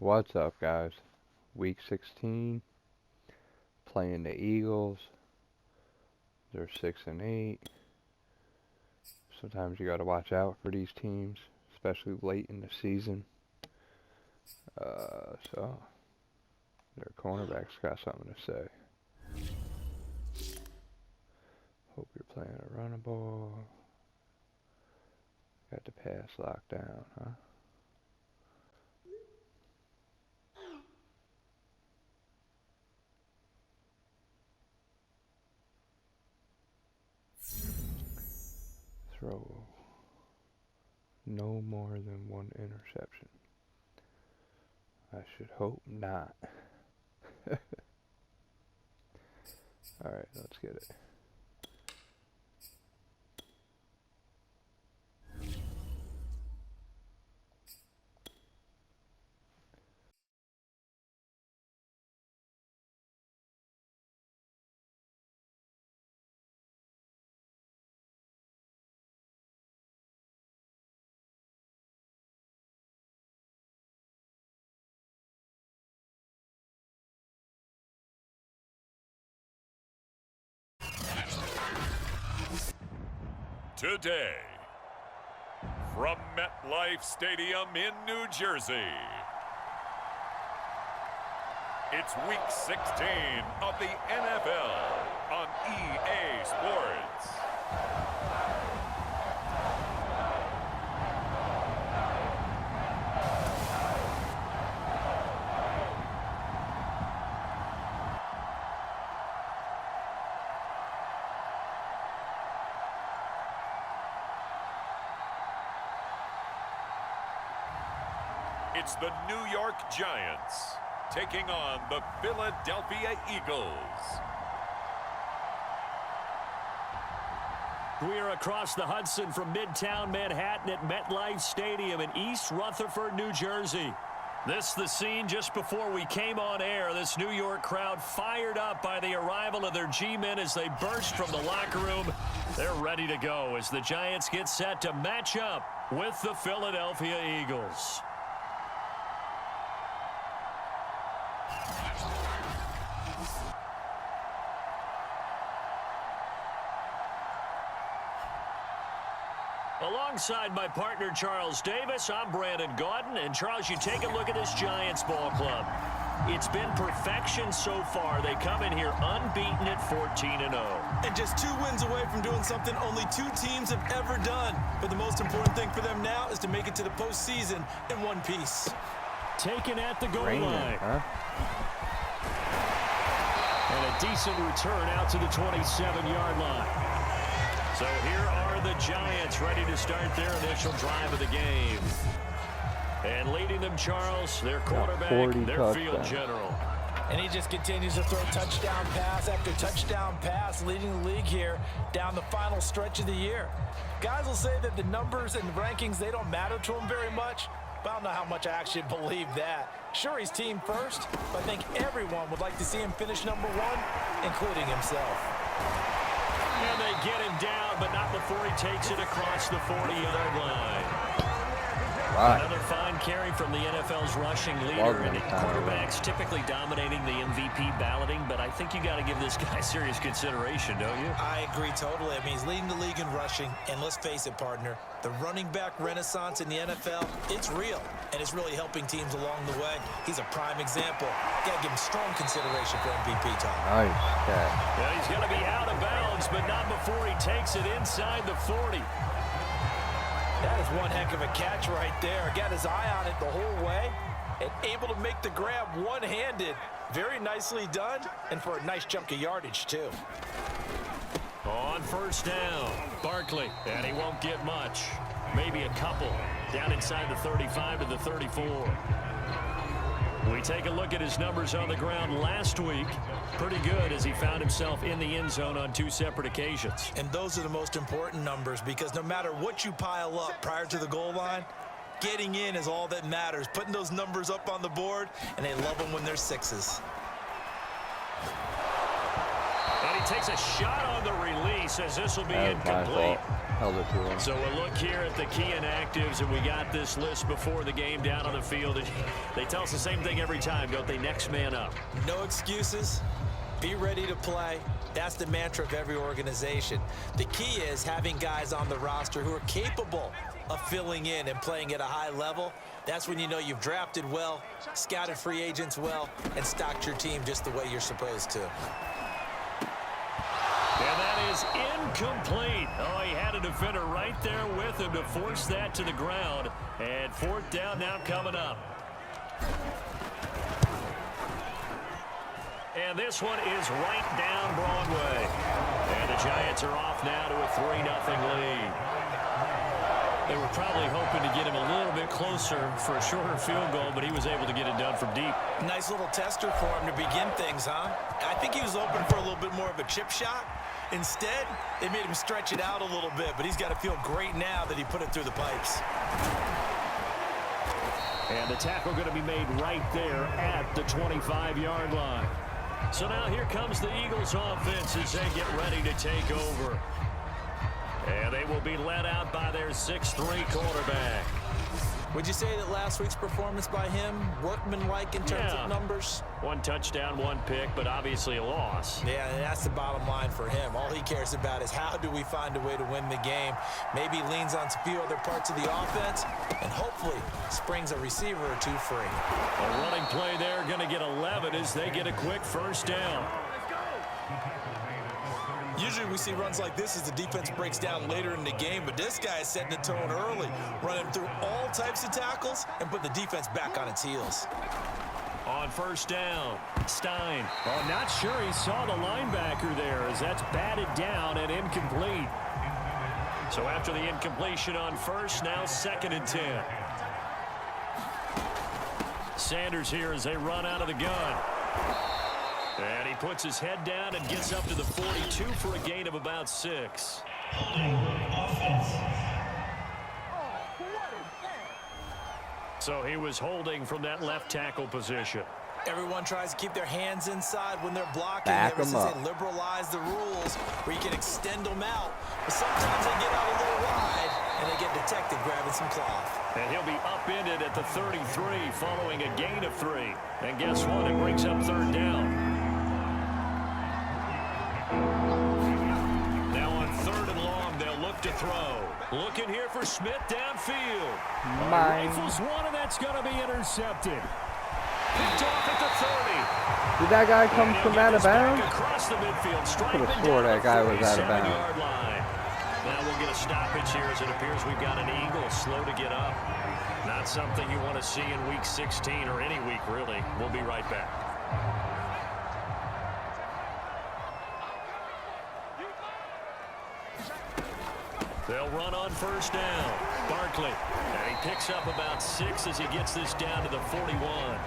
What's up, guys? Week 16, playing the Eagles. They're 6-8. Sometimes you gotta watch out for these teams, especially late in the season. So their cornerback's got something to say. Hope you're playing a running ball. Got the pass locked down, huh? Throw no more than one interception. I should hope not. Alright, let's get it. Today, from MetLife Stadium in New Jersey, it's Week 16 of the NFL on EA Sports. It's the New York Giants taking on the Philadelphia Eagles. We are across the Hudson from Midtown Manhattan at MetLife Stadium in East Rutherford, New Jersey. This the scene just before we came on air. This New York crowd fired up by the arrival of their G-men as they burst from the locker room. They're ready to go as the Giants get set to match up with the Philadelphia Eagles. Alongside my partner, Charles Davis, I'm Brandon Gaudin. And, Charles, you take a look at this Giants ball club. It's been perfection so far. They come in here unbeaten at 14-0. And just 2 wins away from doing something only 2 teams have ever done. But the most important thing for them now is to make it to the postseason in one piece. Taken at the goal line. Huh? And a decent return out to the 27-yard line. So here are the Giants ready to start their initial drive of the game. And leading them, Charles, their quarterback, their field general. And he just continues to throw touchdown pass after touchdown pass, leading the league here down the final stretch of the year. Guys will say that the numbers and the rankings, they don't matter to him very much, but I don't know how much I actually believe that. Sure, he's team first, but I think everyone would like to see him finish number 1, including himself. And they get him down, but not before he takes it across the 40-yard line. Right. Another fine carry from the NFL's rushing leader, and the quarterback's typically dominating the MVP balloting, but I think you got to give this guy serious consideration, don't you? I agree totally. I mean, he's leading the league in rushing, and let's face it, partner, the running back renaissance in the NFL, it's real, and it's really helping teams along the way. He's a prime example. Got to give him strong consideration for MVP time. Nice catch. Yeah, he's going to be out of bounds, but not before he takes it inside the 40. That is one heck of a catch right there. Got his eye on it the whole way and able to make the grab one-handed. Very nicely done, and for a nice chunk of yardage, too. On first down, Barkley, and he won't get much. Maybe a couple. Down inside the 35 to the 34. We take a look at his numbers on the ground last week. Pretty good as he found himself in the end zone on 2 separate occasions. And those are the most important numbers because no matter what you pile up prior to the goal line, getting in is all that matters. Putting those numbers up on the board, and they love them when they're 6s. And he takes a shot on the release as this will be incomplete. held it to him. So we'll look here at the key inactives, and we got this list before the game down on the field. They tell us the same thing every time, don't they? Next man up. No excuses. Be ready to play. That's the mantra of every organization. The key is having guys on the roster who are capable of filling in and playing at a high level. That's when you know you've drafted well, scouted free agents well, and stocked your team just the way you're supposed to. And that is incomplete. Oh, he had a defender right there with him to force that to the ground. And 4th down now coming up. And this one is right down Broadway. And the Giants are off now to a 3-0 lead. They were probably hoping to get him a little bit closer for a shorter field goal, but he was able to get it done from deep. Nice little tester for him to begin things, huh? I think he was open for a little bit more of a chip shot. Instead, they made him stretch it out a little bit, but he's got to feel great now that he put it through the pipes. And the tackle going to be made right there at the 25-yard line. So now here comes the Eagles offense as they get ready to take over. And they will be led out by their 6'3" quarterback. Would you say that last week's performance by him, workmanlike in terms of numbers? 1 touchdown, 1 pick, but obviously a loss. Yeah, and that's the bottom line for him. All he cares about is how do we find a way to win the game. Maybe leans on a few other parts of the offense and hopefully springs a receiver or two free. A running play there going to get 11 as they get a quick 1st down. Usually we see runs like this as the defense breaks down later in the game, but this guy is setting the tone early, running through all types of tackles and put the defense back on its heels. On 1st down, Stein. Oh, not sure he saw the linebacker there as that's batted down and incomplete. So after the incompletion on 1st, now 2nd and 10. Sanders here as they run out of the gun. And he puts his head down and gets up to the 42 for a gain of about 6. So he was holding from that left tackle position. Everyone tries to keep their hands inside when they're blocking. Back ever them since up. they liberalize the rules where you can extend them out. But sometimes they get out a little wide and they get detected grabbing some cloth. And he'll be upended at the 33 following a gain of 3. And guess what? It brings up 3rd down. Now on 3rd and long, they'll look to throw. Looking here for Smith downfield. Rifles one, and that's going to be intercepted. Picked off at the 30. Did that guy come from out of bounds? Across the midfield, Could have swore that guy was out of bounds. Now we'll get a stoppage here as it appears we've got an Eagle slow to get up. Not something you want to see in week 16 or any week, really. We'll be right back. They'll run on 1st down. Barkley. And he picks up about 6 as he gets this down to the 41.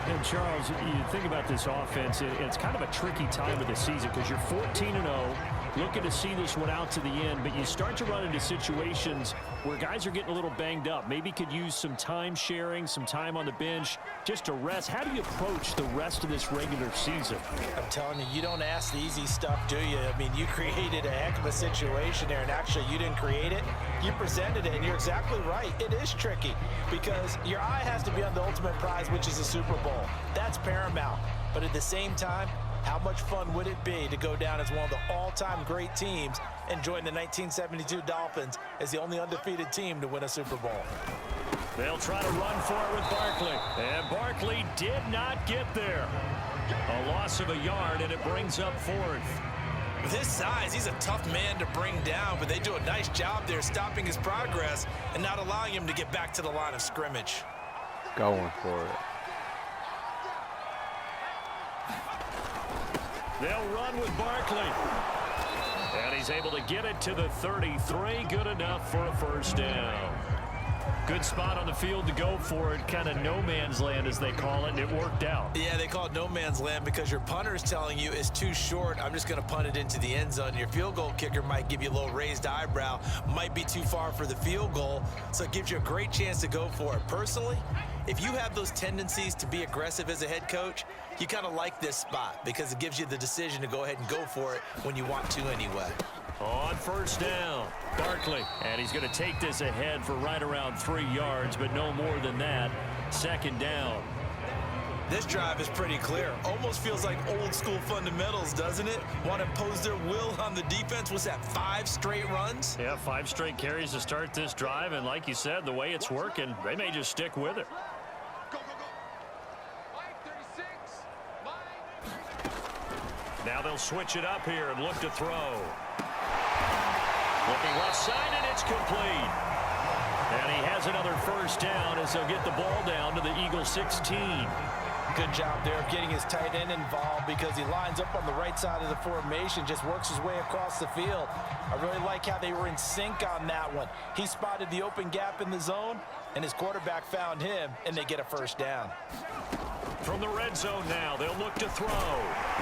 And Charles, you think about this offense, it's kind of a tricky time of the season because you're 14-0, looking to see this one out to the end, but you start to run into situations where guys are getting a little banged up. Maybe could use some time sharing, some time on the bench just to rest. How do you approach the rest of this regular season? I'm telling you, you don't ask the easy stuff, do you? I mean, you created a heck of a situation there, and actually you didn't create it. You presented it, and you're exactly right. It is tricky because your eye has to be on the ultimate prize, which is the Super Bowl. That's paramount. But at the same time, how much fun would it be to go down as one of the all-time great teams and join the 1972 Dolphins as the only undefeated team to win a Super Bowl? They'll try to run for it with Barkley. And Barkley did not get there. A loss of a yard, and it brings up 4th. With his size, he's a tough man to bring down, but they do a nice job there stopping his progress and not allowing him to get back to the line of scrimmage. Going for it. They'll run with Barkley. And he's able to get it to the 33. Good enough for a 1st down. Good spot on the field to go for it. Kind of no man's land, as they call it, and it worked out. Yeah, they call it no man's land because your punter is telling you it's too short. I'm just going to punt it into the end zone. Your field goal kicker might give you a little raised eyebrow. Might be too far for the field goal, so it gives you a great chance to go for it. Personally, if you have those tendencies to be aggressive as a head coach, you kind of like this spot because it gives you the decision to go ahead and go for it when you want to anyway. On first down, Barkley. And he's going to take this ahead for right around 3 yards, but no more than that. Second down. This drive is pretty clear. Almost feels like old school fundamentals, doesn't it? Want to impose their will on the defense. Was that 5 straight runs? Yeah, 5 straight carries to start this drive. And like you said, the way it's working, they may just stick with it. Now they'll switch it up here and look to throw. Looking left side, and it's complete. And he has another first down as they'll get the ball down to the Eagles 16. Good job there of getting his tight end involved because he lines up on the right side of the formation, just works his way across the field. I really like how they were in sync on that one. He spotted the open gap in the zone, and his quarterback found him, and they get a first down. From the red zone now, they'll look to throw.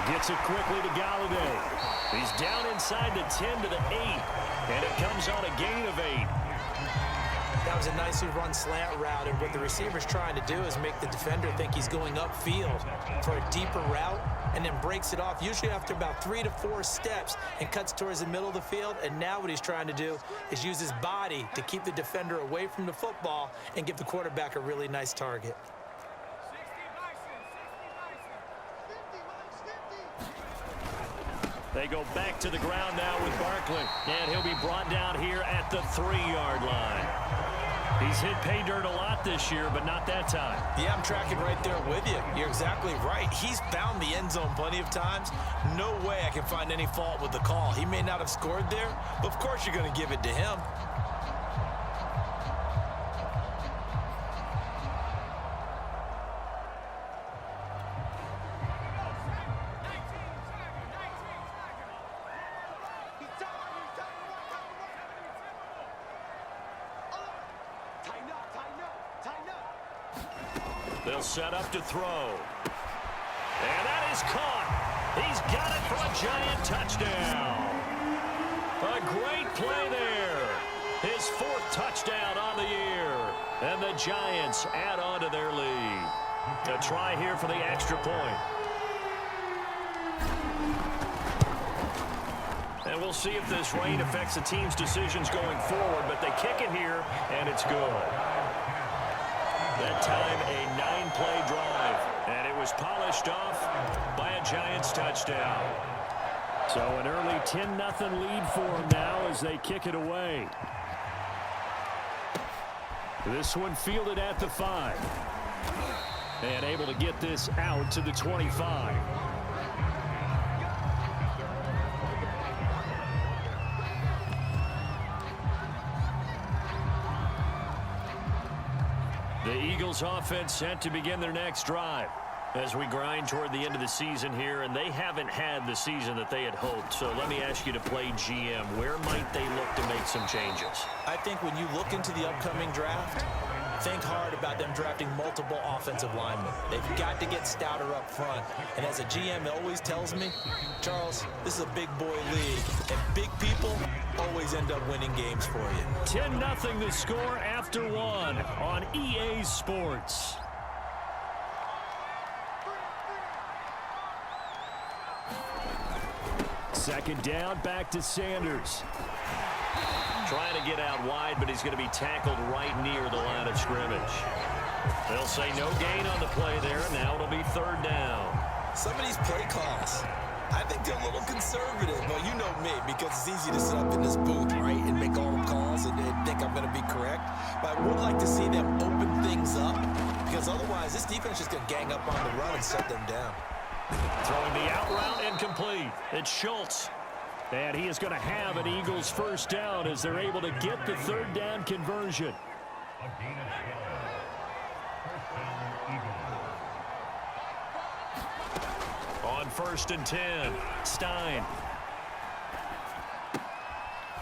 Gets it quickly to Galladay. He's down inside the 10 to the 8, and it comes on a gain of 8. That was a nicely run slant route, and what the receiver's trying to do is make the defender think he's going upfield for a deeper route and then breaks it off, usually after about 3 to 4 steps, and cuts towards the middle of the field. And now what he's trying to do is use his body to keep the defender away from the football and give the quarterback a really nice target. They go back to the ground now with Barkley, and he'll be brought down here at the 3-yard line. He's hit pay dirt a lot this year, but not that time. Yeah, I'm tracking right there with you. You're exactly right. He's found the end zone plenty of times. No way I can find any fault with the call. He may not have scored there, but of course you're going to give it to him. They'll set up to throw. And that is caught. He's got it for a Giant touchdown. A great play there. His 4th touchdown on the year. And the Giants add on to their lead. A try here for the extra point. And we'll see if this rain affects the team's decisions going forward, but they kick it here, and it's good. That time, a 9-play drive, and it was polished off by a Giants touchdown. So an early 10-0 lead for them now as they kick it away. This one fielded at the 5. And able to get this out to the 25. The Eagles offense set to begin their next drive as we grind toward the end of the season here, and they haven't had the season that they had hoped. So let me ask you to play GM. Where might they look to make some changes? I think when you look into the upcoming draft, think hard about them drafting multiple offensive linemen. They've got to get stouter up front. And as a GM always tells me, Charles, this is a big boy league, and big people always end up winning games for you. 10-0 the score after 1 on EA Sports. Second down, back to Sanders. Trying to get out wide, but he's going to be tackled right near the line of scrimmage. They'll say no gain on the play there. Now it'll be 3rd down. Some of these play calls, I think they're a little conservative. Well, you know me, because it's easy to sit up in this booth, right, and make all the calls and think I'm going to be correct. But I would like to see them open things up, because otherwise this defense is going to gang up on the run and shut them down. Throwing the out route incomplete. It's Schultz. And he is going to have an Eagles first down as they're able to get the 3rd down conversion. On 1st and 10, Stein.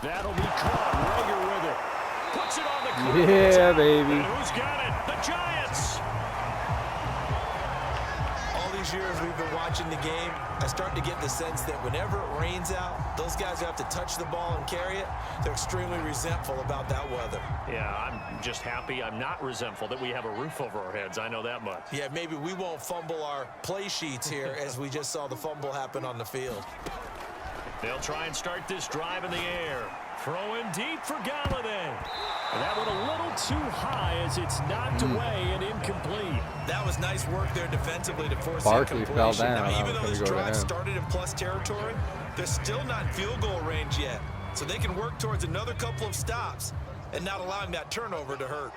That'll be caught. Rager with it. Puts it on the curve. Yeah, baby. And who's got it? The Giants. Years we've been watching the game, I start to get the sense that whenever it rains out, those guys who have to touch the ball and carry it, they're extremely resentful about that weather. Yeah, I'm just happy I'm not resentful that we have a roof over our heads. I know that much. Yeah, maybe we won't fumble our play sheets here as we just saw the fumble happen on the field. They'll try and start this drive in the air. Throwing deep for Galladay. And that one a little too high as it's knocked away and incomplete. That was nice work there defensively to force Barkley fell incompletion. down. Now, even though this drive him. started in plus territory, they're still not in field goal range yet. So they can work towards another couple of stops and not allowing that turnover to hurt.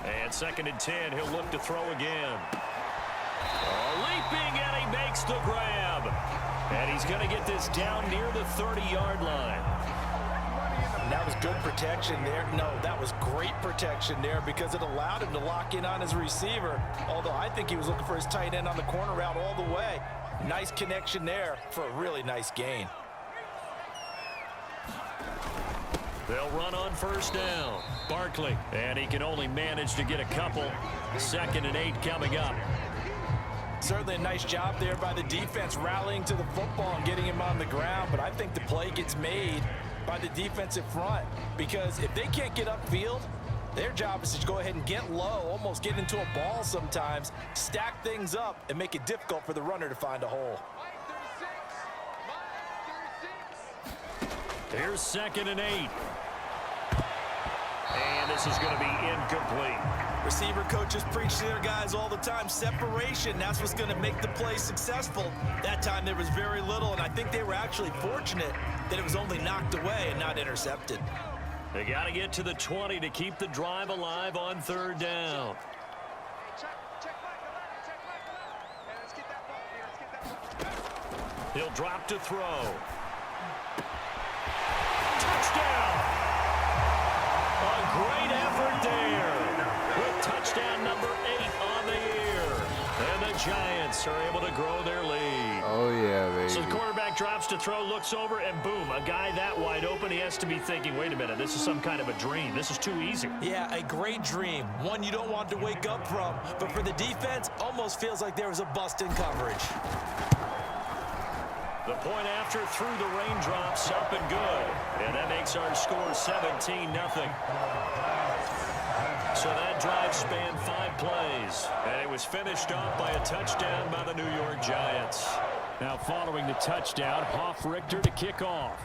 And 2nd and 10, he'll look to throw again. Leaping, and he makes the grab. And he's going to get this down near the 30-yard line. And that was good protection there. No, that was great protection there because it allowed him to lock in on his receiver. Although I think he was looking for his tight end on the corner route all the way. Nice connection there for a really nice gain. They'll run on 1st down. Barkley, and he can only manage to get a couple. 2nd and 8 coming up. Certainly a nice job there by the defense rallying to the football and getting him on the ground. But I think the play gets made by the defensive front because if they can't get upfield, their job is to go ahead and get low, almost get into a ball sometimes, stack things up, and make it difficult for the runner to find a hole. Here's 2nd and 8. And this is going to be incomplete. Receiver coaches preach to their guys all the time. Separation, that's what's going to make the play successful. That time there was very little, and I think they were actually fortunate that it was only knocked away and not intercepted. They got to get to the 20 to keep the drive alive on 3rd down. He'll drop to throw. Touchdown! A great effort there. With touchdown number 8 on the year. And the Giants are able to grow their lead. Oh, yeah, baby. So the quarterback drops to throw, looks over, and boom, a guy that wide open, he has to be thinking, wait a minute, this is some kind of a dream. This is too easy. Yeah, a great dream. One you don't want to wake up from. But for the defense, almost feels like there was a bust in coverage. The point after through the raindrops, up and good. And that makes our score 17-0. So that drive spanned 5 plays. And it was finished off by a touchdown by the New York Giants. Now following the touchdown, Richter to kick off.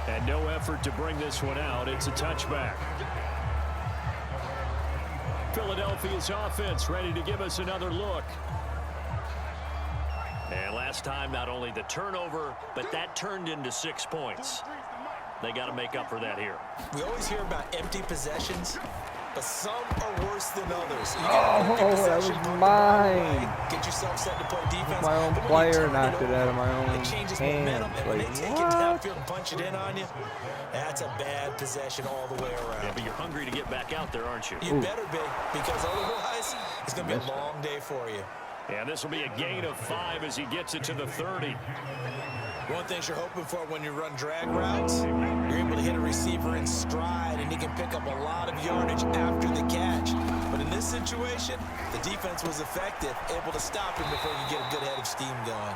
And no effort to bring this one out. It's a touchback. Philadelphia's offense ready to give us another look. And last time, not only the turnover, but that turned into 6 points. They got to make up for that here. We always hear about empty possessions, but some are worse than others. Oh, that was mine. Get yourself set to play defense. My own player knocked it out of my own It changes hands. momentum, and when Like, they take it downfield and punch it in on you, that's a bad possession all the way around. Yeah, but you're hungry to get back out there, aren't you? You better be, because otherwise, it's going to be a long day for you. And this will be a gain of 5 as he gets it to the 30. One thing you're hoping for when you run drag routes, you're able to hit a receiver in stride, and he can pick up a lot of yardage after the catch. But in this situation, the defense was effective, able to stop him before you get a good head of steam going.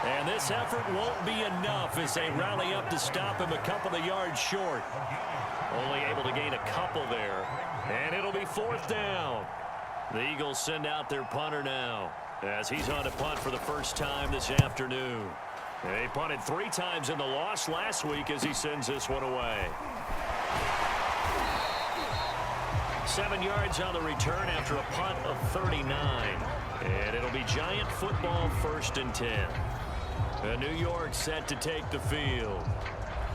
And this effort won't be enough as they rally up to stop him a couple of yards short. Only able to gain a couple there. And it'll be 4th down. The Eagles send out their punter now as he's on to punt for the first time this afternoon. They punted 3 times in the loss last week as he sends this one away. 7 yards on the return after a punt of 39. And it'll be Giant football 1st and 10. New York set to take the field.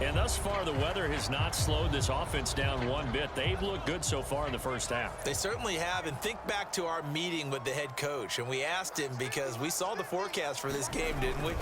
And thus far, the weather has not slowed this offense down one bit. They've looked good so far in the first half. They certainly have, and think back to our meeting with the head coach, and we asked him because we saw the forecast for this game, didn't we?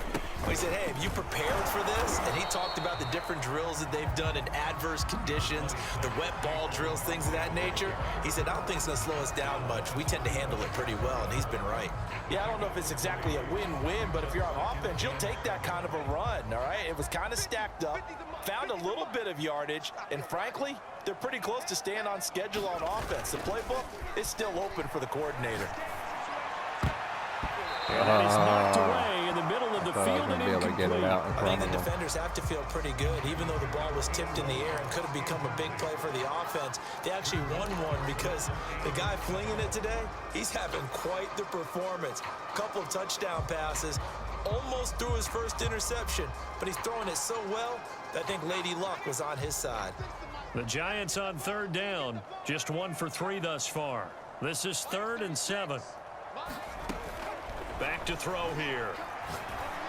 We said, hey, have you prepared for this? And he talked about the different drills that they've done in adverse conditions, the wet ball drills, things of that nature. He said, I don't think it's going to slow us down much. We tend to handle it pretty well, and he's been right. Yeah, I don't know if it's exactly a win-win, but if you're on offense, you'll take that kind of a run, all right? It was kind of stacked up. Found a little bit of yardage, and frankly, they're pretty close to staying on schedule on offense. The playbook is still open for the coordinator. And he's knocked away in the middle of the thought I was going to be able to get it out in I front think of the him. defenders have to feel pretty good, even though the ball was tipped in the air and could have become a big play for the offense. They actually won one because the guy flinging it today, he's having quite the performance. A couple of touchdown passes, almost threw his first interception, but he's throwing it so well that I think Lady Luck was on his side. The Giants on third down, just 1 for 3 thus far. This is 3rd and 7. Back to throw here.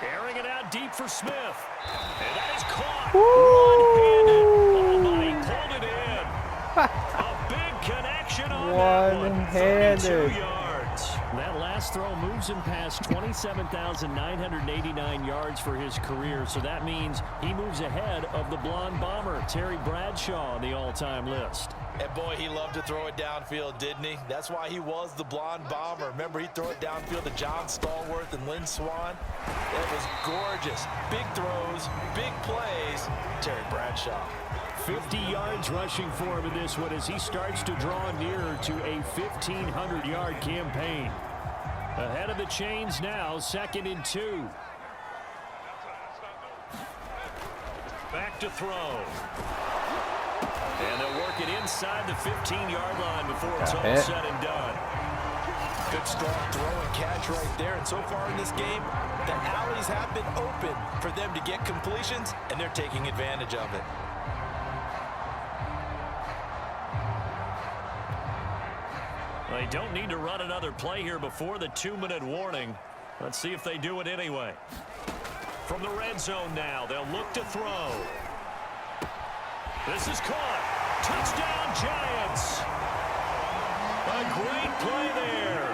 Airing it out deep for Smith. And that is caught. One-handed. Oh, my, pulled it in. A big connection on that one. One-handed. 32 yards. That last throw moves him past 27,989 yards for his career. So that means he moves ahead of the blonde bomber, Terry Bradshaw, on the all-time list. And boy, he loved to throw it downfield, didn't he? That's why he was the blonde bomber. Remember, he'd throw it downfield to John Stallworth and Lynn Swann. That was gorgeous. Big throws, big plays. Terry Bradshaw. 50 yards rushing for him in this one as he starts to draw nearer to a 1,500-yard campaign. Ahead of the chains now, 2nd and 2. Back to throw. And they'll work it inside the 15-yard line before it's all said and done. Good strong throw and catch right there. And so far in this game, the alleys have been open for them to get completions, and they're taking advantage of it. They don't need to run another play here before the 2-minute warning. Let's see if they do it anyway. From the red zone now, they'll look to throw. This is caught. Touchdown, Giants. A great play there.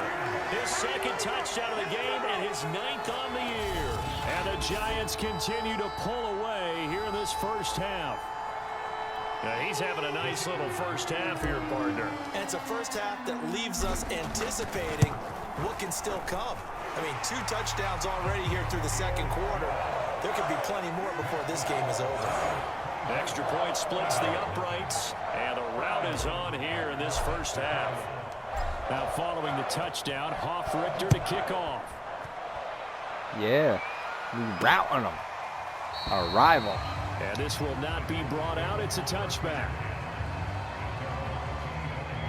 His 2nd touchdown of the game and his 9th on the year. And the Giants continue to pull away here in this first half. Now he's having a nice little first half here, partner. And it's a first half that leaves us anticipating what can still come. I mean, 2 touchdowns already here through the 2nd quarter. There could be plenty more before this game is over. Extra point splits the uprights, and a rout is on here in this first half. Now following the touchdown, Hoff-Richter to kick off. Yeah, we routing them. Our rival. And this will not be brought out. It's a touchback.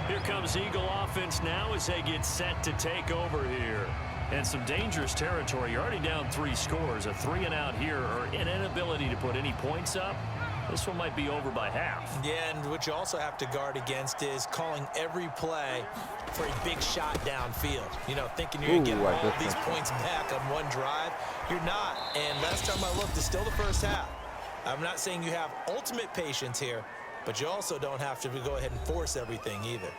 Here comes Eagle offense now as they get set to take over here. And some dangerous territory. You're already down 3 scores. A 3-and-out here, or an inability to put any points up. This one might be over by half. Yeah, and what you also have to guard against is calling every play for a big shot downfield. You know, thinking you're going to get all of these points back on one drive. You're not. And last time I looked, it's still the first half. I'm not saying you have ultimate patience here, but you also don't have to go ahead and force everything either.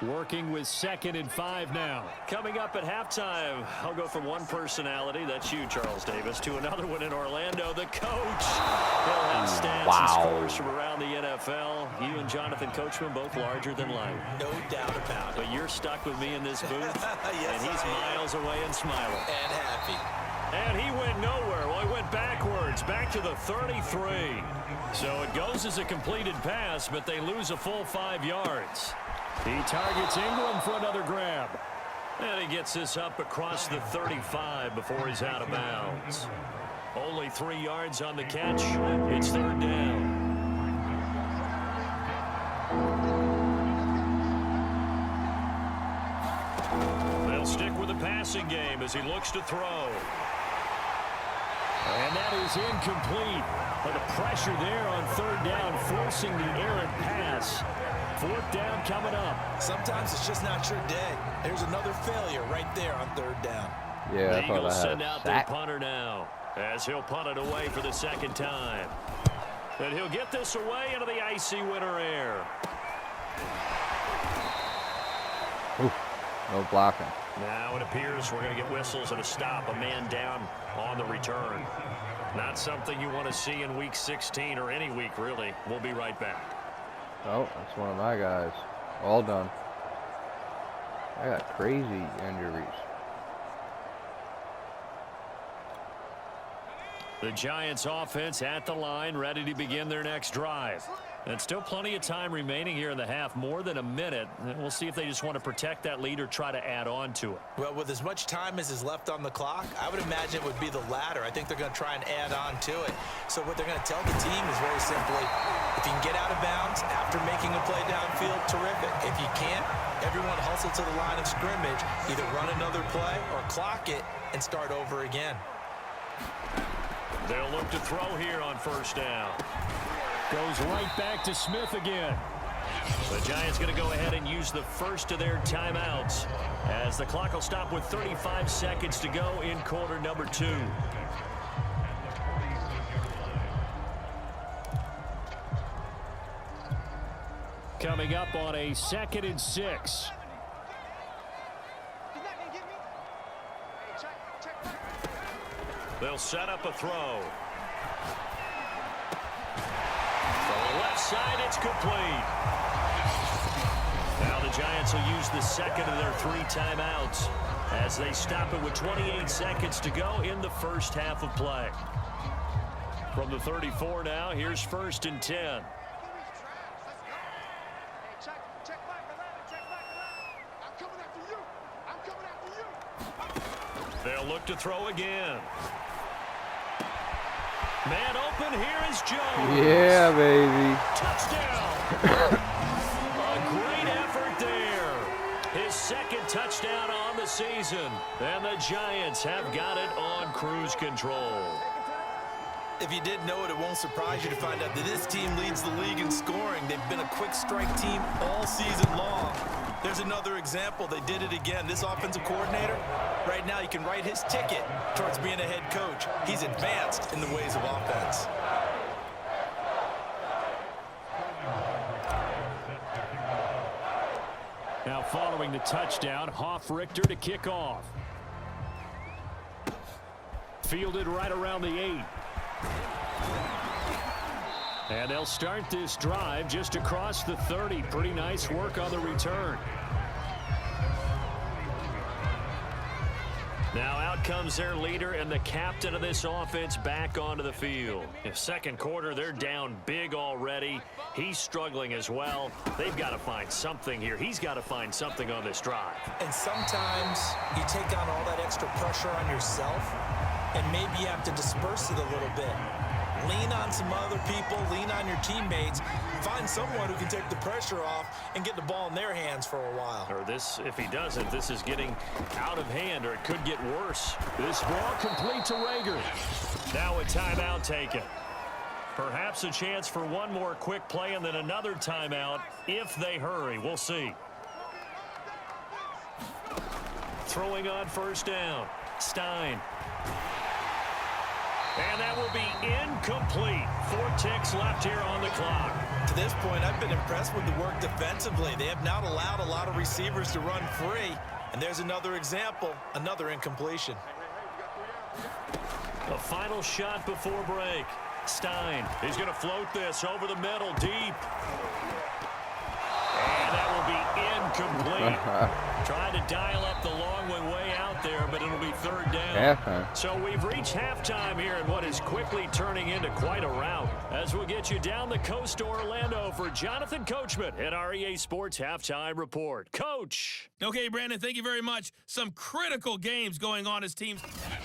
Working with 2nd and 5 now. Coming up at halftime, I'll go from one personality, that's you, Charles Davis, to another one in Orlando, the coach. He'll have stats and scores from around the NFL. You and Jonathan Coachman both larger than life. No doubt about it. But you're stuck with me in this booth, yes, and he's miles away and smiling. And happy. And he went nowhere. Well, he went backwards, back to the 33. So it goes as a completed pass, but they lose a full 5 yards. He targets Ingram for another grab. And he gets this up across the 35 before he's out of bounds. Only 3 yards on the catch. It's 3rd down. They'll stick with the passing game as he looks to throw. And that is incomplete. But the pressure there on 3rd down, forcing the errant pass. 4th down coming up. Sometimes it's just not your day. There's another failure right there on 3rd down. Yeah, the Eagles send out their punter now as he'll punt it away for the 2nd time. And he'll get this away into the icy winter air. Ooh, no blocking. Now it appears we're going to get whistles and a stop, a man down on the return. Not something you want to see in week 16 or any week, really. We'll be right back. Oh, that's one of my guys. All done. I got crazy injuries. The Giants offense at the line, ready to begin their next drive. And still plenty of time remaining here in the half, more than a minute. We'll see if they just want to protect that lead or try to add on to it. Well, with as much time as is left on the clock, I would imagine it would be the latter. I think they're going to try and add on to it. So what they're going to tell the team is very simply, if you can get out of bounds after making a play downfield, terrific. If you can't, everyone hustle to the line of scrimmage, either run another play or clock it and start over again. They'll look to throw here on first down. Goes right back to Smith again. The Giants going to go ahead and use the first of their timeouts as the clock will stop with 35 seconds to go in quarter number 2. Coming up on a 2nd and 6. They'll set up a throw. Left side, it's complete. Now the Giants will use the second of their 3 timeouts as they stop it with 28 seconds to go in the first half of play. From the 34 now, here's 1st and 10. They'll look to throw again. Man open, here is Jones. Yeah, baby. Touchdown. A great effort there. His 2nd touchdown on the season. And the Giants have got it on cruise control. If you didn't know it, it won't surprise you to find out that this team leads the league in scoring. They've been a quick strike team all season long. There's another example. They did it again. This offensive coordinator, right now, you can write his ticket towards being a head coach. He's advanced in the ways of offense. Now following the touchdown, Hoff-Richter to kick off. Fielded right around the 8. And they'll start this drive just across the 30. Pretty nice work on the return. Now out comes their leader and the captain of this offense back onto the field. In 2nd quarter, they're down big already. He's struggling as well. They've got to find something here. He's got to find something on this drive. And sometimes you take on all that extra pressure on yourself, and maybe you have to disperse it a little bit. Lean on some other people, lean on your teammates, find someone who can take the pressure off and get the ball in their hands for a while. Or this, if he doesn't, this is getting out of hand, or it could get worse. This ball complete to Rager. Now a timeout taken. Perhaps a chance for one more quick play and then another timeout if they hurry. We'll see. Throwing on first down. Stein. And that will be incomplete. 4 ticks left here on the clock. To this point, I've been impressed with the work defensively. They have not allowed a lot of receivers to run free. And there's another example, another incompletion. The final shot before break. Stein, he's going to float this over the middle, deep. And that will be incomplete. Trying to dial up the long one way out there, but it'll be 3rd down. Halftime. So we've reached halftime here in what is quickly turning into quite a rout. As we'll get you down the coast to Orlando for Jonathan Coachman at our EA Sports Halftime Report. Coach. Okay, Brandon, thank you very much. Some critical games going on as teams.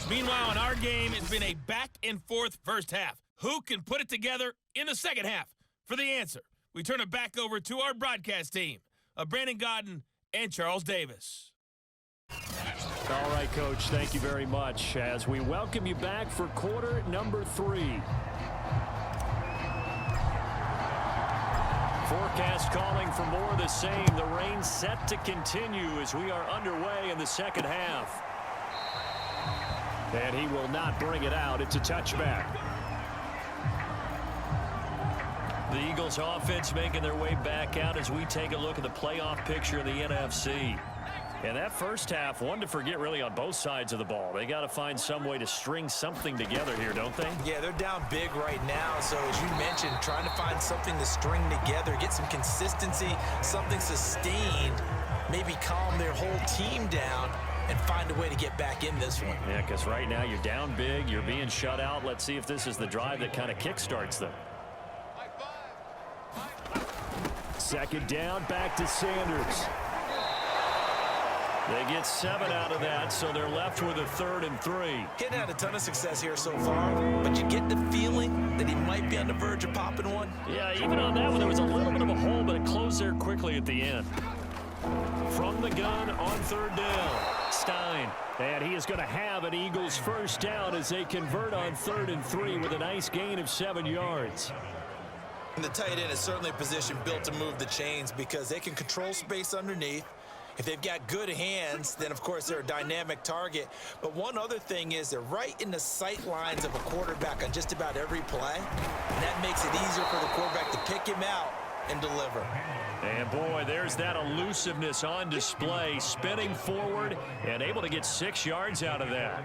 Meanwhile, in our game, it's been a back-and-forth first half. Who can put it together in the second half? For the answer, we turn it back over to our broadcast team of Brandon Godden and Charles Davis. All right, Coach, thank you very much as we welcome you back for quarter number 3. Forecast calling for more of the same. The rain set to continue as we are underway in the second half. And he will not bring it out. It's a touchback. The Eagles offense making their way back out as we take a look at the playoff picture in the NFC. And that first half, one to forget really on both sides of the ball. They got to find some way to string something together here, don't they? Yeah, they're down big right now. So as you mentioned, trying to find something to string together, get some consistency, something sustained, maybe calm their whole team down and find a way to get back in this one. Yeah, because right now you're down big, you're being shut out. Let's see if this is the drive that kind of kickstarts them. Second down, back to Sanders. They get 7 out of that, so they're left with a 3rd and 3. He hadn't had a ton of success here so far, but you get the feeling that he might be on the verge of popping one. Yeah, even on that one, there was a little bit of a hole, but it closed there quickly at the end. From the gun on 3rd down, Stein. And he is going to have an Eagles first down as they convert on 3rd and 3 with a nice gain of 7 yards. And the tight end is certainly a position built to move the chains because they can control space underneath. If they've got good hands, then, of course, they're a dynamic target. But one other thing is they're right in the sight lines of a quarterback on just about every play. And that makes it easier for the quarterback to pick him out and deliver. And, boy, there's that elusiveness on display, spinning forward and able to get 6 yards out of that.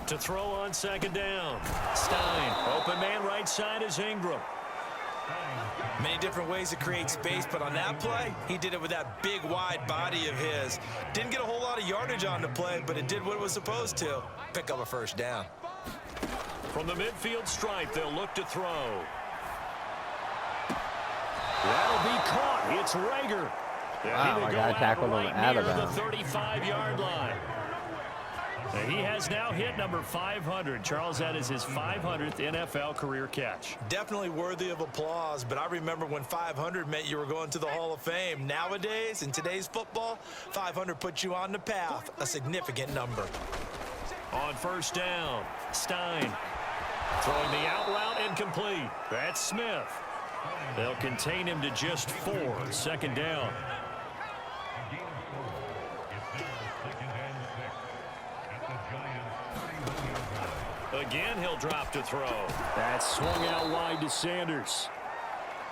To throw on 2nd down, Stein. Open man right side is Ingram. Many different ways to create space, but on that play, he did it with that big, wide body of his. Didn't get a whole lot of yardage on the play, but it did what it was supposed to. Pick up a first down. From the midfield stripe, they'll look to throw. That'll be caught. It's Rager. Wow, my guy tackled him out of bounds. The 35-yard line. He has now hit number 500. Charles, that is his 500th NFL career catch. Definitely worthy of applause, but I remember when 500 meant you were going to the Hall of Fame. Nowadays, in today's football, 500 puts you on the path, a significant number. On 1st down, Stein. Throwing the out route incomplete. That's Smith. They'll contain him to just 4. 2nd down. Again, he'll drop to throw. That's swung out wide to Sanders.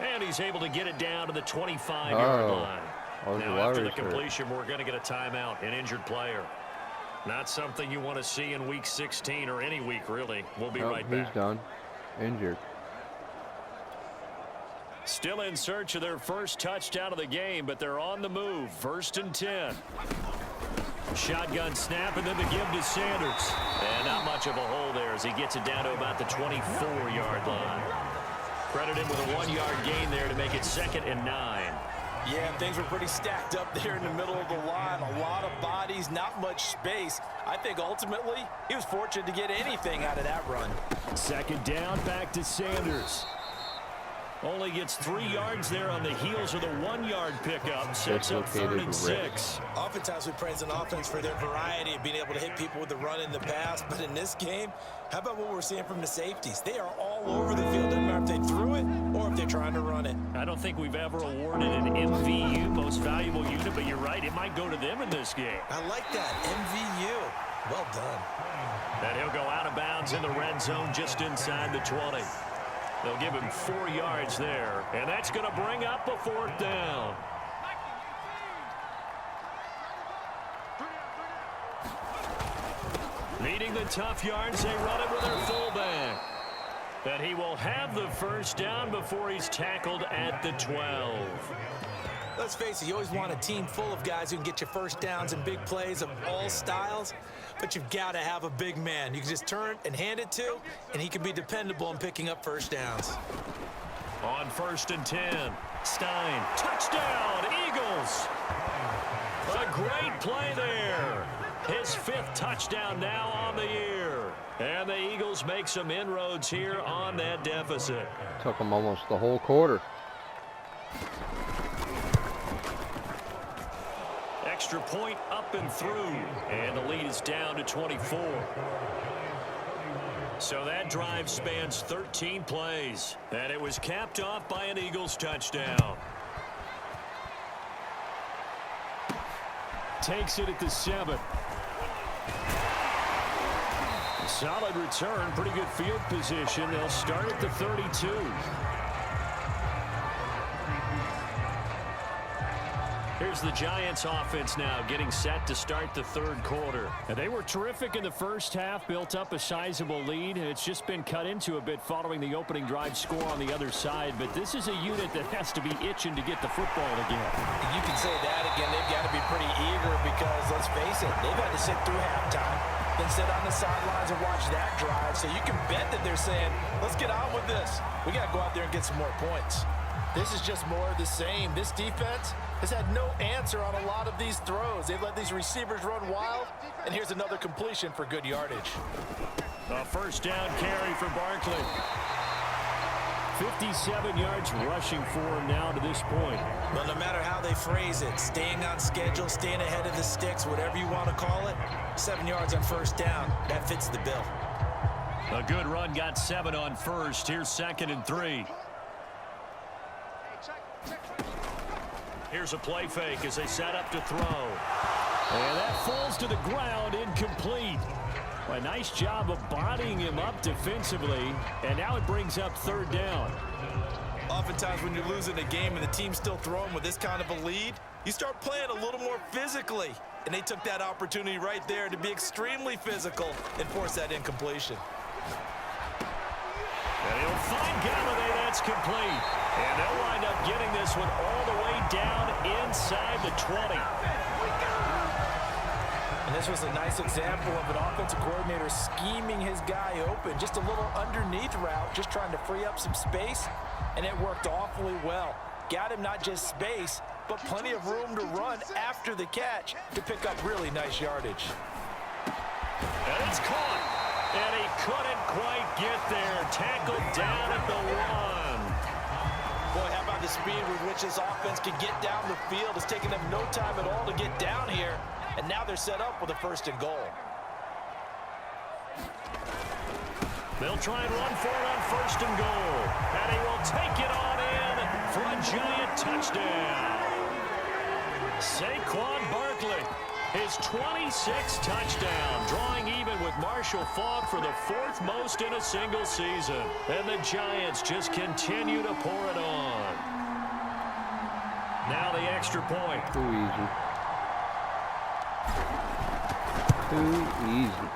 And he's able to get it down to the 25-yard line. Now, after the completion, we're going to get a timeout, an injured player. Not something you want to see in Week 16 or any week, really. We'll be right back. He's done. Injured. Still in search of their first touchdown of the game, but they're on the move. 1st and 10. Shotgun snap, and then the give to Sanders. And not much of a hole there as he gets it down to about the 24-yard line. Credit him with a 1-yard gain there to make it 2nd and 9. Yeah, things were pretty stacked up there in the middle of the line. A lot of bodies, not much space. I think ultimately he was fortunate to get anything out of that run. 2nd down, back to Sanders. Only gets 3 yards there on the heels of the 1-yard pickup. Sets up 3rd and 6. Oftentimes we praise an offense for their variety of being able to hit people with the run in the pass. But in this game, how about what we're seeing from the safeties? They are all over the field. Doesn't matter if they threw it or if they're trying to run it. I don't think we've ever awarded an MVU, most valuable unit, but you're right. It might go to them in this game. I like that. MVU. Well done. And he'll go out of bounds in the red zone just inside the 20. They'll give him 4 yards there, and that's going to bring up a 4th down. Needing the tough yards, they run it with their fullback. And he will have the first down before he's tackled at the 12. Let's face it, you always want a team full of guys who can get you first downs and big plays of all styles, but you've got to have a big man you can just turn and hand it to, and he can be dependable in picking up first downs. On 1st and 10, Stein, touchdown, Eagles. A great play there. His 5th touchdown now on the year. And the Eagles make some inroads here on that deficit. Took them almost the whole quarter. Extra point up and through, and the lead is down to 24. So that drive spans 13 plays, and it was capped off by an Eagles touchdown. Takes it at the 7. Solid return, pretty good field position. They'll start at the 32. Here's the Giants offense now getting set to start the 3rd quarter. And they were terrific in the first half, built up a sizable lead. It's just been cut into a bit following the opening drive score on the other side. But this is a unit that has to be itching to get the football again. You can say that again. They've got to be pretty eager because, let's face it, they've had to sit through halftime. than sit on the sidelines and watch that drive. So you can bet that they're saying, let's get on with this. We got to go out there and get some more points. This is just more of the same. This defense has had no answer on a lot of these throws. They've let these receivers run wild, and here's another completion for good yardage. A first down carry for Barkley. 57 yards rushing for him now to this point. But no matter how they phrase it, staying on schedule, staying ahead of the sticks, whatever you want to call it, 7 yards on first down, that fits the bill. A good run got 7 on first. Here's 2nd and 3. Here's a play fake as they set up to throw. And that falls to the ground, incomplete. A nice job of bodying him up defensively, and now it brings up 3rd down. Oftentimes when you're losing a game and the team's still throwing with this kind of a lead, you start playing a little more physically. And they took that opportunity right there to be extremely physical and force that incompletion. And he'll find Galladay. That's complete. And they'll wind up getting this one all the way down inside the 20. And this was a nice example of an offensive coordinator scheming his guy open. Just a little underneath route, just trying to free up some space, and it worked awfully well. Got him not just space, but plenty of room to run after the catch to pick up really nice yardage. And it's caught. And he couldn't quite get there. Tackled down at the 1. Boy, how about the speed with which this offense can get down the field? It's taken them no time at all to get down here. And now they're set up with a 1st and goal. They'll try and run for it on 1st and goal. And he will take it on in for a giant touchdown. Saquon Barkley, his 26th touchdown, drawing even with Marshall Faulk for the 4th most in a single season. And the Giants just continue to pour it on. Now the extra point. Too easy. Too easy.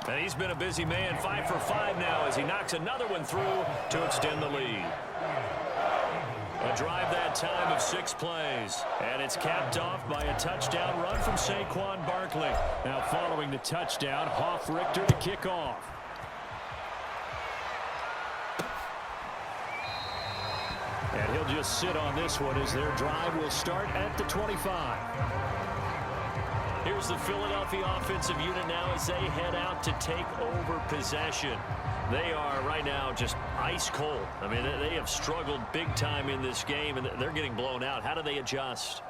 And he's been a busy man, 5 for 5 now as he knocks another one through to extend the lead. A drive that time of 6 plays. And it's capped off by a touchdown run from Saquon Barkley. Now following the touchdown, Richter to kick off. And he'll just sit on this one as their drive will start at the 25. Here's the Philadelphia offensive unit now as they head out to take over possession. They are right now just ice cold. I mean, they have struggled big time in this game, and they're getting blown out. How do they adjust?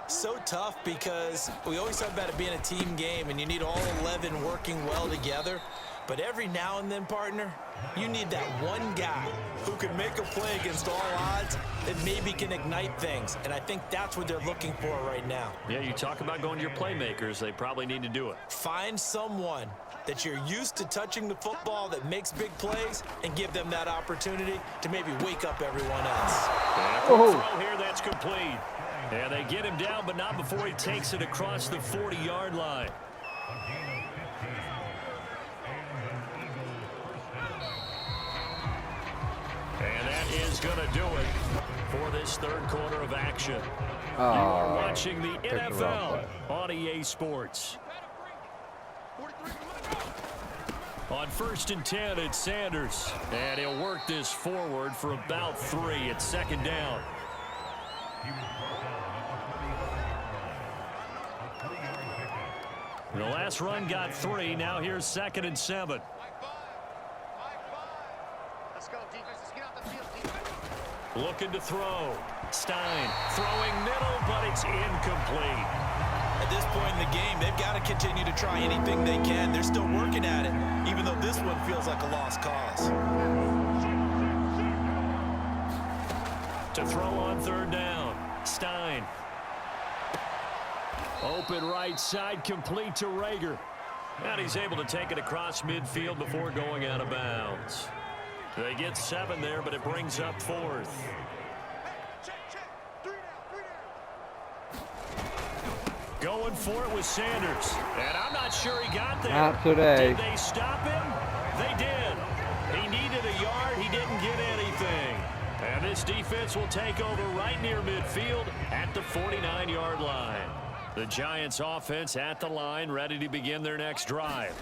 So tough because we always talk about it being a team game, and you need all 11 working well together. But every now and then, partner, you need that one guy who can make a play against all odds that maybe can ignite things. And I think that's what they're looking for right now. Yeah, you talk about going to your playmakers. They probably need to do it. Find someone that you're used to touching the football that makes big plays and give them that opportunity to maybe wake up everyone else. Throw here, that's complete. And they get him down, but not before he takes it across the 40-yard line. And that is going to do it for this 3rd quarter of action. You are watching the NFL on EA Sports. On 1st and 10, it's Sanders. And he'll work this forward for about 3. It's 2nd down. The last run got 3. Now here's 2nd and 7. Looking to throw. Stein throwing middle, but it's incomplete. At this point in the game, they've got to continue to try anything they can. They're still working at it, even though this one feels like a lost cause. To throw on 3rd down. Stein. Open right side, complete to Rager. And he's able to take it across midfield before going out of bounds. They get 7 there, but it brings up 4th. Going for it with Sanders. And I'm not sure he got there. Not today. Did they stop him? They did. He needed a yard. He didn't get anything. And this defense will take over right near midfield at the 49-yard line. The Giants offense at the line, ready to begin their next drive.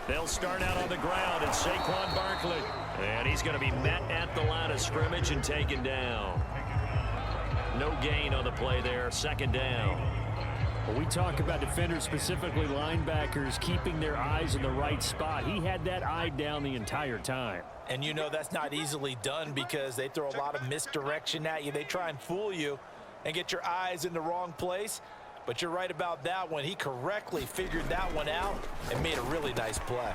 They'll start out on the ground, and Saquon Barkley. And he's going to be met at the line of scrimmage and taken down. No gain on the play there, second down. When we talk about defenders, specifically linebackers, keeping their eyes in the right spot, he had that eye down the entire time. And you know that's not easily done because they throw a lot of misdirection at you. They try and fool you and get your eyes in the wrong place. But you're right about that one. He correctly figured that one out and made a really nice play.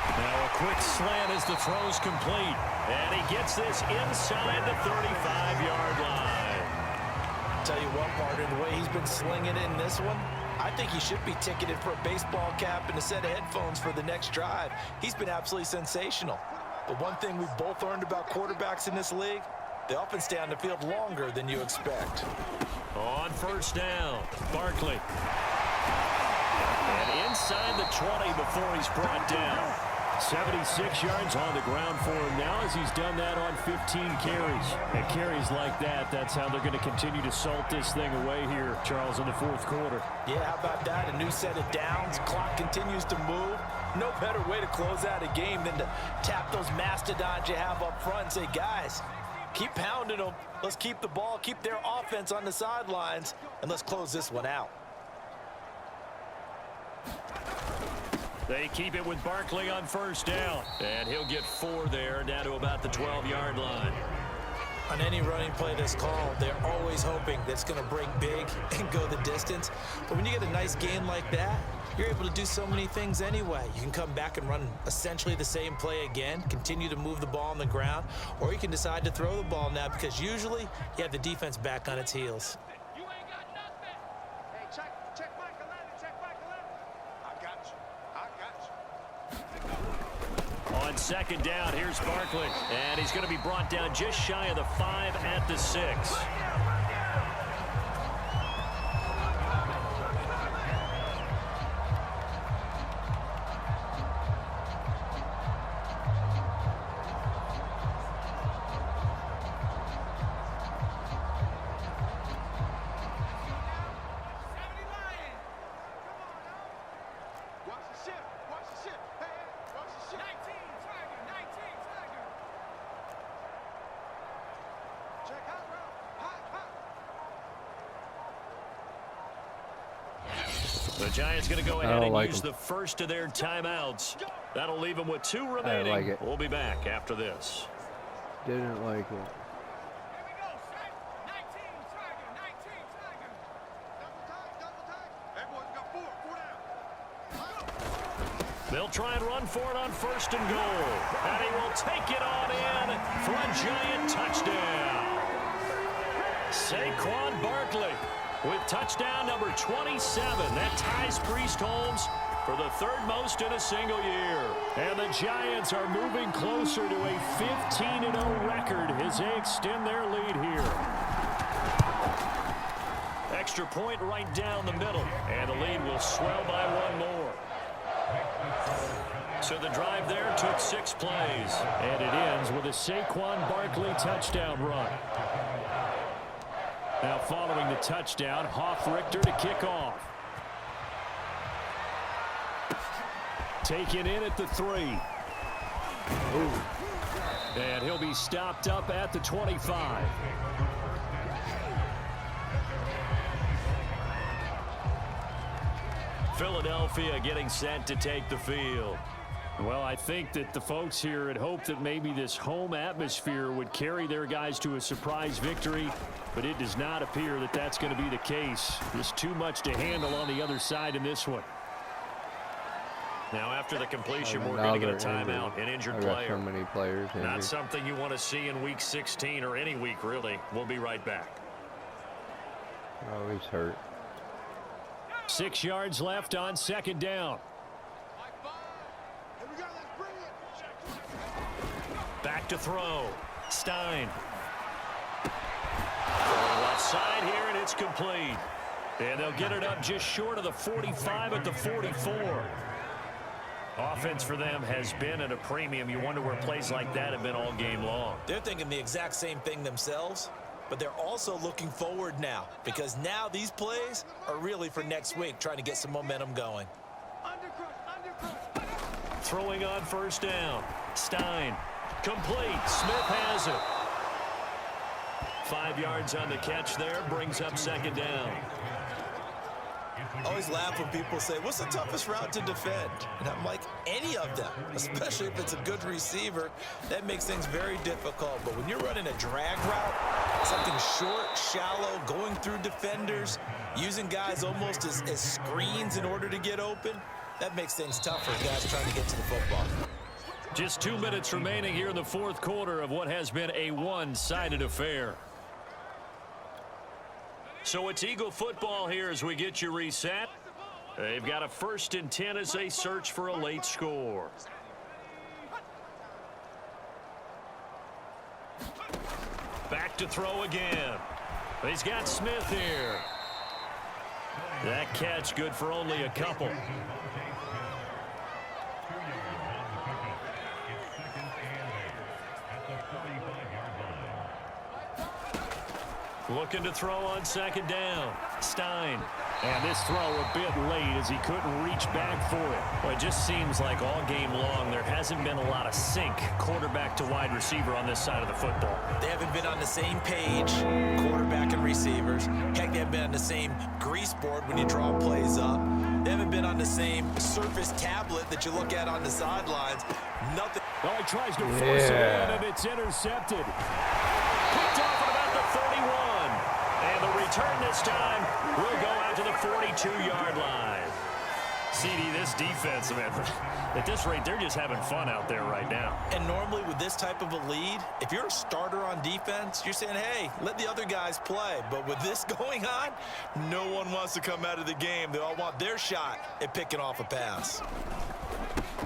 Now a quick slant as the throw's complete. And he gets this inside the 35-yard line. Tell you what, partner, the way he's been slinging in this one, I think he should be ticketed for a baseball cap and a set of headphones for the next drive. He's been absolutely sensational. But one thing we've both learned about quarterbacks in this league, they often stay on the field longer than you expect. On first down, Barkley. And inside the 20 before he's brought down. 76 yards on the ground for him now as he's done that on 15 carries. And carries like that, that's how they're going to continue to salt this thing away here, Charles, in the fourth quarter. Yeah, how about that? A new set of downs. Clock continues to move. No better way to close out a game than to tap those mastodons you have up front and say, guys, keep pounding them. Let's keep the ball, keep their offense on the sidelines, and let's close this one out. They keep it with Barkley on first down. And he'll get 4 there, down to about the 12-yard line. On any running play that's called, they're always hoping that it's going to break big and go the distance. But when you get a nice gain like that, you're able to do so many things anyway. You can come back and run essentially the same play again, continue to move the ball on the ground, or you can decide to throw the ball now because usually you have the defense back on its heels. You ain't got nothing. Hey, check Mike 11, check Mike 11. I got you. On second down, here's Barkley. And he's going to be brought down just shy of the 5 at the 6. The Giants going to go ahead and use the first of their timeouts. That'll leave them with 2 remaining. I like it. We'll be back after this. Didn't like it. Here we go, set. 19, Tiger, 19, Tiger. Double time. Hey, boys, we got 4 down. They'll try and run for it on first and goal. And he will take it on in for a Giant touchdown. Saquon Barkley with touchdown number 27. That ties Priest Holmes for the 3rd most in a single year. And the Giants are moving closer to a 15-0 record as they extend their lead here. Extra point right down the middle. And the lead will swell by 1 more. So the drive there took 6 plays. And it ends with a Saquon Barkley touchdown run. Now following the touchdown, Hoff-Richter to kick off. Taken in at the 3. Ooh. And he'll be stopped up at the 25. Philadelphia getting set to take the field. Well, I think that the folks here had hoped that maybe this home atmosphere would carry their guys to a surprise victory, but it does not appear that that's going to be the case. There's too much to handle on the other side in this one. Now, after the completion, we're going to get a timeout, an injured player. So many players injured. Not something you want to see in Week 16 or any week, really. We'll be right back. Oh, he's hurt. 6 yards left on second down. Back to throw. Stein. Left side here, and it's complete. And they'll get it up just short of the 45 at the 44. Offense for them has been at a premium. You wonder where plays like that have been all game long. They're thinking the exact same thing themselves. but they're also looking forward now because now these plays are really for next week, trying to get some momentum going. Throwing on first down. Stein. Complete. Smith has it. 5 yards on the catch there. Brings up second down. I always laugh when people say, what's the toughest route to defend? And I'm like, any of them, especially if it's a good receiver. That makes things very difficult. But when you're running a drag route, something short, shallow, going through defenders, using guys almost as screens in order to get open, that makes things tough for guys trying to get to the football. Just 2 minutes remaining here in the fourth quarter of what has been a one-sided affair. So it's Eagle football here as we get you reset. They've got a 1st and 10 as they search for a late score. Back to throw again. He's got Smith here. That catch good for only a couple. Looking to throw on second down. Stein. And this throw a bit late as he couldn't reach back for it. Well, it just seems like all game long there hasn't been a lot of sync quarterback to wide receiver on this side of the football. They haven't been on the same page, quarterback and receivers. Heck, they haven't been on the same grease board when you draw plays up. They haven't been on the same Surface tablet that you look at on the sidelines. Nothing. Well, he tries to force it in, and it's intercepted. Picked off at about the 31. And the return this time will go out to the 42-yard line. CD, this defense, man, at this rate, they're just having fun out there right now. And normally with this type of a lead, if you're a starter on defense, you're saying, hey, let the other guys play. But with this going on, no one wants to come out of the game. They all want their shot at picking off a pass.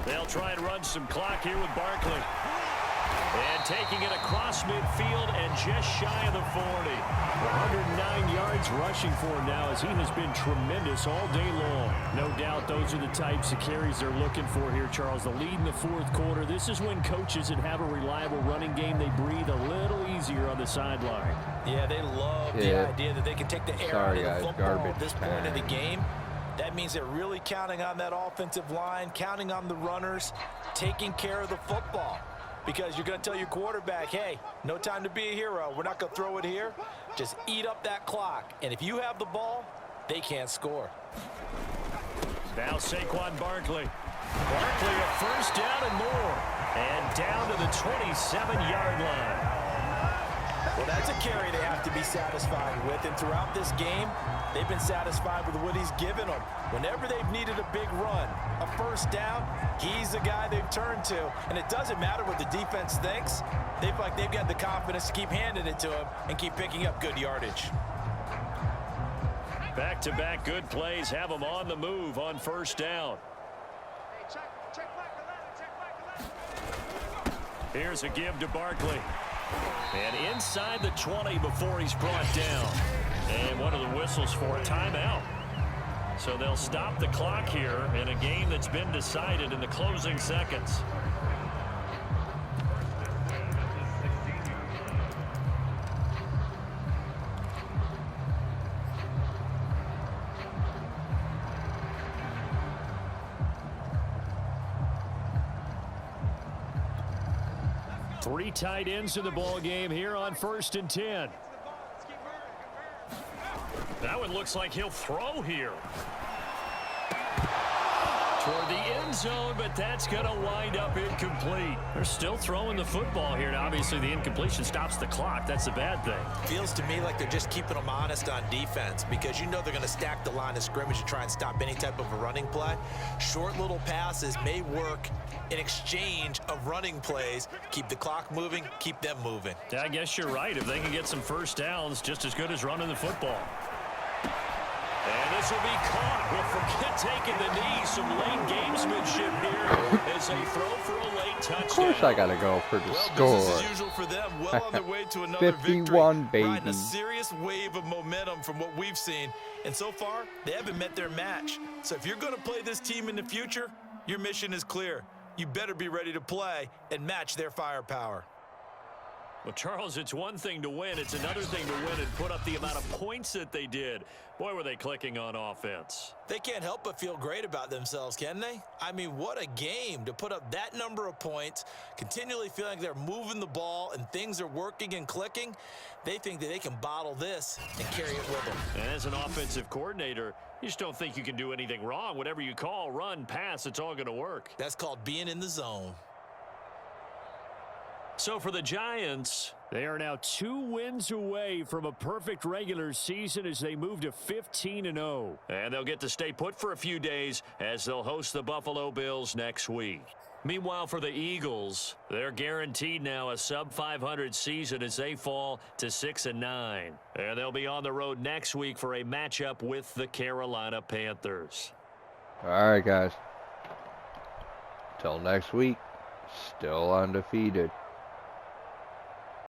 They'll try and run some clock here with Barkley. And taking it across midfield and just shy of the 40. 109 yards rushing for him now as he has been tremendous all day long. No doubt those are the types of carries they're looking for here, Charles. The lead in the fourth quarter. This is when coaches that have a reliable running game, they breathe a little easier on the sideline. Yeah, they love the idea that they can take the air out of the football at this point of the game. That means they're really counting on that offensive line, counting on the runners, taking care of the football. Because you're going to tell your quarterback, hey, no time to be a hero. We're not going to throw it here. Just eat up that clock. And if you have the ball, they can't score. Now Saquon Barkley. Barkley a first down and more. And down to the 27-yard line. Well, that's a carry they have to be satisfied with. And throughout this game, they've been satisfied with what he's given them. Whenever they've needed a big run, a first down, he's the guy they've turned to. And it doesn't matter what the defense thinks. They feel like they've got the confidence to keep handing it to him and keep picking up good yardage. Back-to-back good plays have them on the move on first down. Here's a give to Barkley. And inside the 20 before he's brought down. And one of the whistles for a timeout. So they'll stop the clock here in a game that's been decided in the closing seconds. Three tight ends in the ball game here on 1st and 10. That one looks like he'll throw here. Toward the end zone, but that's going to wind up incomplete. They're still throwing the football here. Now, obviously, the incompletion stops the clock. That's a bad thing. Feels to me like they're just keeping them honest on defense because you know they're going to stack the line of scrimmage to try and stop any type of a running play. Short little passes may work in exchange of running plays. Keep the clock moving, keep them moving. Yeah, I guess you're right. If they can get some first downs, just as good as running the football. And this will be caught. Well, forget taking the knee. Some late gamesmanship here as they throw for a late touchdown. Of course I got to go for the score. Business as usual for them. Well on their way to another 51, victory. baby. Riding a serious wave of momentum from what we've seen. And so far, they haven't met their match. So if you're going to play this team in the future, your mission is clear. You better be ready to play and match their firepower. Well, Charles, it's one thing to win. It's another thing to win and put up the amount of points that they did. Boy, were they clicking on offense. They can't help but feel great about themselves, can they? I mean, what a game to put up that number of points, continually feeling like they're moving the ball and things are working and clicking. They think that they can bottle this and carry it with them. And as an offensive coordinator, you just don't think you can do anything wrong. Whatever you call, run, pass, it's all going to work. That's called being in the zone. So for the Giants, They are now 2 wins away from a perfect regular season as they move to 15-0. and they'll get to stay put for a few days as they'll host the Buffalo Bills next week. Meanwhile, for the Eagles, they're guaranteed now a sub-500 season as they fall to 6-9. And they'll be on the road next week for a matchup with the Carolina Panthers. All right, guys. Till next week, still undefeated.